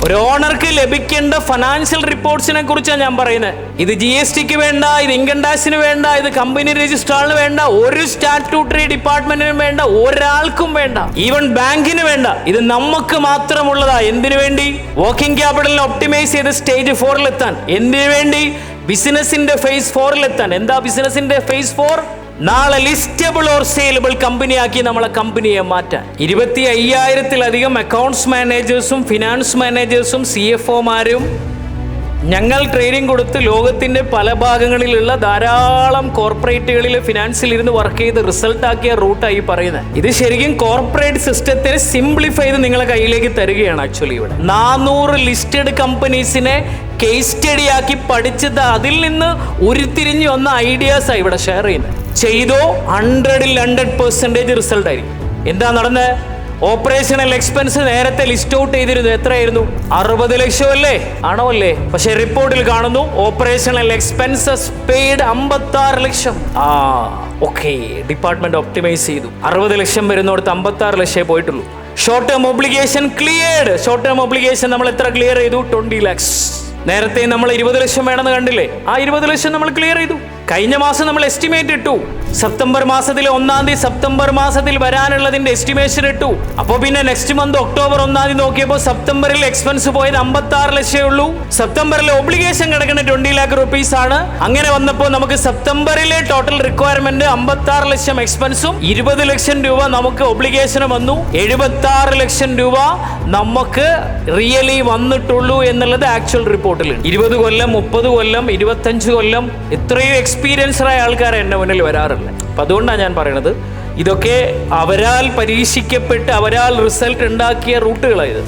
ഒരു ഓണർക്ക് ലഭിക്കേണ്ട ഫിനാൻഷ്യൽ റിപ്പോർട്ട്സിനെ കുറിച്ചാണ് ഞാൻ പറയുന്നത്. ഇത് GSTക്ക് വേണ്ട, ഇത് ഇൻകം ടാക്സിന് വേണ്ട, ഇത് കമ്പനി രജിസ്ട്രാറിന് വേണ്ട, ഒരു സ്റ്റാറ്റ്യൂട്ടറി ഡിപ്പാർട്ട്മെന്റിനും വേണ്ട, ഒരാൾക്കും വേണ്ട, ഈവൻ ബാങ്കിന് വേണ്ട. ഇത് നമുക്ക് മാത്രമുള്ളതാ. എന്തിനു വേണ്ടി? വർക്കിംഗ് ക്യാപിറ്റലിനെ ഒപ്റ്റിമൈസ് ചെയ്ത് സ്റ്റേജ് 4-ലെത്താൻ. എന്തിനു വേണ്ടി? ബിസിനസിന്റെ ഫേസ് 4-ലെത്താൻ. എന്താ ബിസിനസിന്റെ ഫേസ് 4? നാളെ ലിസ്റ്റബിൾ ഓർ സെയിലബിൾ കമ്പനിയാക്കി നമ്മളെ കമ്പനിയെ മാറ്റാൻ. 25,000-ത്തിലധികം അക്കൗണ്ട്സ് മാനേജേഴ്സും ഫിനാൻസ് മാനേജേഴ്സും CFOമാരും ഞങ്ങൾ ട്രെയിനിങ് കൊടുത്ത് ലോകത്തിന്റെ പല ഭാഗങ്ങളിലുള്ള ധാരാളം കോർപ്പറേറ്റുകളിൽ ഫിനാൻസിൽ ഇരുന്ന് വർക്ക് ചെയ്ത് റിസൾട്ട് ആക്കിയ റൂട്ടായി പറയുന്നത്. ഇത് ശരിക്കും കോർപ്പറേറ്റ് സിസ്റ്റത്തിനെ സിംപ്ലിഫൈ ചെയ്ത് നിങ്ങളെ കയ്യിലേക്ക് തരികയാണ്. ആക്ച്വലി ഇവിടെ 400 ലിസ്റ്റഡ് കമ്പനീസിനെ കേസ് സ്റ്റഡി ആക്കി പഠിച്ചത്, അതിൽ നിന്ന് ഉരുത്തിരിഞ്ഞ് വന്ന ഐഡിയാസാണ് ഇവിടെ ഷെയർ ചെയ്യുന്നത്. ചെയ്തോ 100-ൽ 100% റിസൾട്ട് ആയിരിക്കും. എന്താ നടന്നത്? ഓപ്പറേഷണൽ എക്സ്പെൻസ് നേരത്തെ ലിസ്റ്റ് ഔട്ട് ചെയ്തിരുന്നു. എത്രയായിരുന്നു? 60 ലക്ഷം അല്ലേ? ആണോ അല്ലേ? പക്ഷെ റിപ്പോർട്ടിൽ കാണുന്നു ഓപ്പറേഷണൽ എക്സ്പെൻസസ് പെയ്ഡ് 56 ലക്ഷം. ഓക്കെ, ഡിപ്പാർട്ട്മെന്റ് ഒപ്റ്റിമൈസ് ചെയ്തു. 60 ലക്ഷം വരുന്നിടത്ത് 56 ലക്ഷമേ പോയിട്ടുള്ളൂ. Short term obligation cleared. Short term obligation നമ്മൾ എത്ര ക്ലിയർ ചെയ്തു? 20 lakhs. നേരത്തെ നമ്മൾ 20 ലക്ഷം വേണമെന്ന് കണ്ടില്ലേ? ആ 20 ലക്ഷം നമ്മൾ ക്ലിയർ ചെയ്തു. കഴിഞ്ഞ മാസം നമ്മൾ എസ്റ്റിമേറ്റ് ഇട്ടു. സെപ്റ്റംബർ മാസത്തിലെ 1-ാം തീയതി സെപ്റ്റംബർ മാസത്തിൽ വരാനുള്ളതിന്റെ എസ്റ്റിമേഷൻ ഇട്ടു. അപ്പോൾ പിന്നെ നെക്സ്റ്റ് മന്ത് ഒക്ടോബർ 1-ാം തീയതി നോക്കിയപ്പോൾ സെപ്റ്റംബറിൽ എക്സ്പെൻസ് പോയത് 56 ലക്ഷമേ ഉള്ളൂ. സെപ്റ്റംബറിലെ ഒബ്ലിഗേഷൻ കിടക്കുന്ന 20 lakh rupees ആണ്. അങ്ങനെ വന്നപ്പോൾ നമുക്ക് സെപ്റ്റംബറിലെ ടോട്ടൽ റിക്വയർമെന്റ് 56 ലക്ഷം എക്സ്പെൻസും 20 ലക്ഷം രൂപ നമുക്ക് ഒബ്ലിഗേഷനും വന്നു. 76 ലക്ഷം രൂപ നമുക്ക് റിയലി വന്നിട്ടുള്ളൂ എന്നുള്ളത് ആക്ച്വൽ റിപ്പോർട്ടിലുണ്ട്. 20 കൊല്ലം, 30 കൊല്ലം, 25 കൊല്ലം എത്രയോ എക്സ്പീരിയൻസ്ഡായ ആൾക്കാർ എൻ്റെ മുന്നിൽ വരാറുണ്ട്. അപ്പം അതുകൊണ്ടാണ് ഞാൻ പറയണത്, ഇതൊക്കെ അവരാൽ പരീക്ഷിക്കപ്പെട്ട് അവരാൽ റിസൾട്ട് ഉണ്ടാക്കിയ റൂട്ടുകളായത്.